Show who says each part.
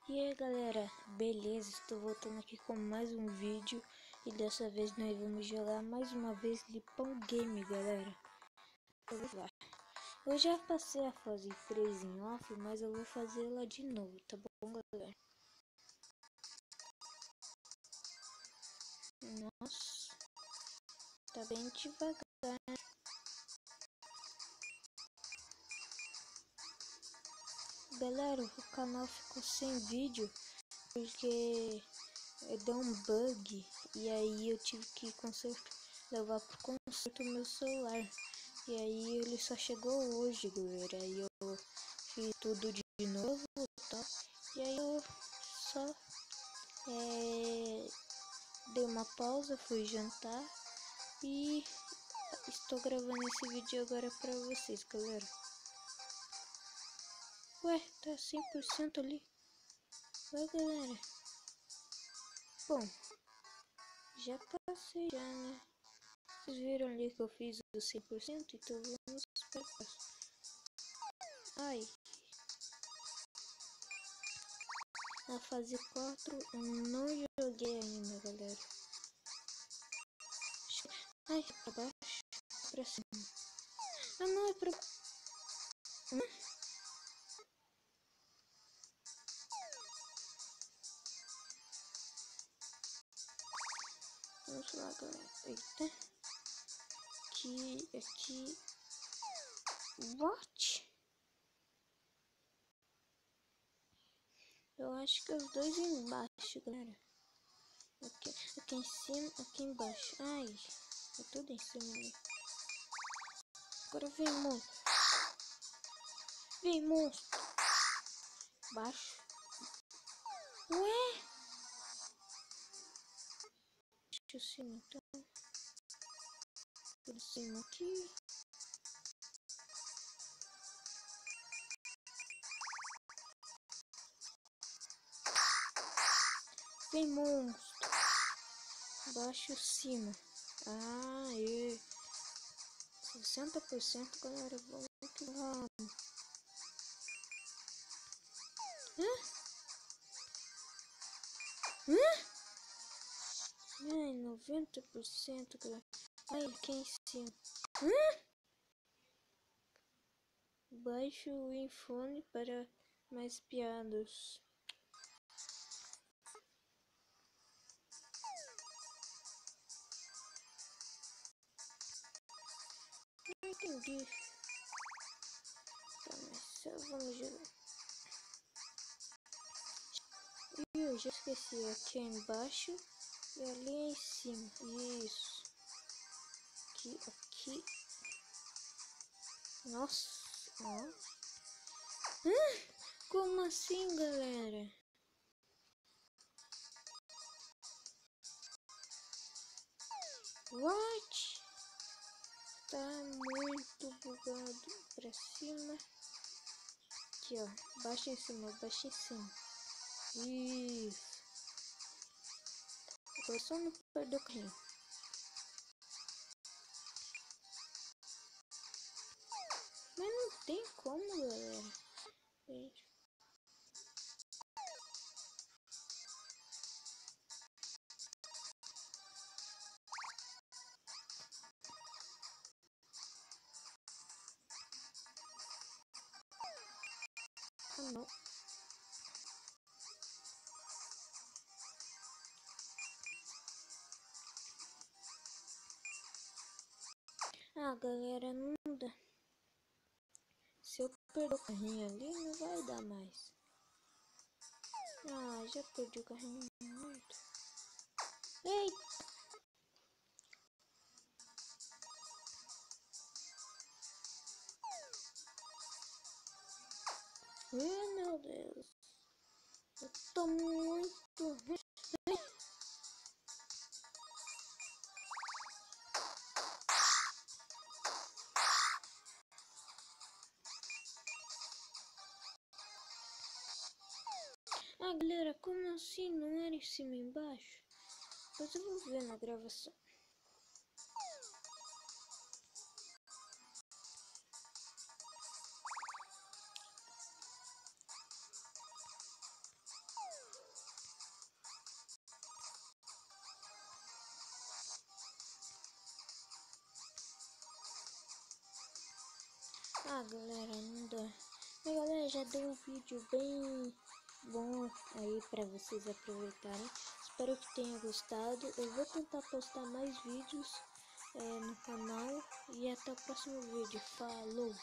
Speaker 1: E aí galera, beleza? Estou voltando aqui com mais um vídeo e dessa vez nós vamos jogar mais uma vez Lipão Game, galera. Vamos lá. Eu já passei a fase 3 em off, mas eu vou fazer ela de novo, tá bom galera? Nossa, tá bem devagar. Galera, o canal ficou sem vídeo porque deu um bug e aí eu tive que levar pro conserto meu celular. E aí ele só chegou hoje, galera. Aí eu fiz tudo de novo e tal. E aí eu só dei uma pausa, fui jantar e estou gravando esse vídeo agora pra vocês, galera. Ué, tá 100% ali. Ué, galera. Bom, já passei já, né? Vocês viram ali que eu fiz o 100%, então vamos para o próximo. Ai. Na fase 4 eu não joguei ainda, galera. Ai, pra baixo, pra cima. Ah, não, é pra... Vamos lá, galera. Eita. Aqui. What? Eu acho que os dois embaixo, galera. Aqui em cima, aqui embaixo. Ai, é tudo em cima ali. Agora vem monstro. Vem monstro. Baixo. Ué? Deixa eu cima então. Por cima aqui. Vem monstro. Baixo cima. Ah, e 60%, galera. Vamos que vamos. Ai, 90%, galera. Ai, aqui em cima. Baixe o infone para mais piadas. Não entendi. Tá, mas só vamos jogar. Ih, eu já esqueci. Aqui embaixo e ali em cima. Isso. Aqui. Nossa. Ó. Como assim, galera? What? Tá muito bugado. Pra cima. Aqui, ó. Baixa em cima, baixa em cima. Isso. Agora só não perder o carrinho. Mas não tem como, galera. Gente. Ah, não. Ah, galera, não dá. Se eu perder o carrinho ali, não vai dar mais. Ah, já perdi o carrinho muito. Ei! Meu Deus. Eu tô muito ruim. Ah, galera, como assim? Não era em cima e embaixo? Depois eu vou ver na gravação. Ah, galera, não dá. Mas galera, já deu um vídeo bem bom aí pra vocês aproveitarem. Espero que tenha gostado. Eu vou tentar postar mais vídeos no canal. E até o próximo vídeo. Falou!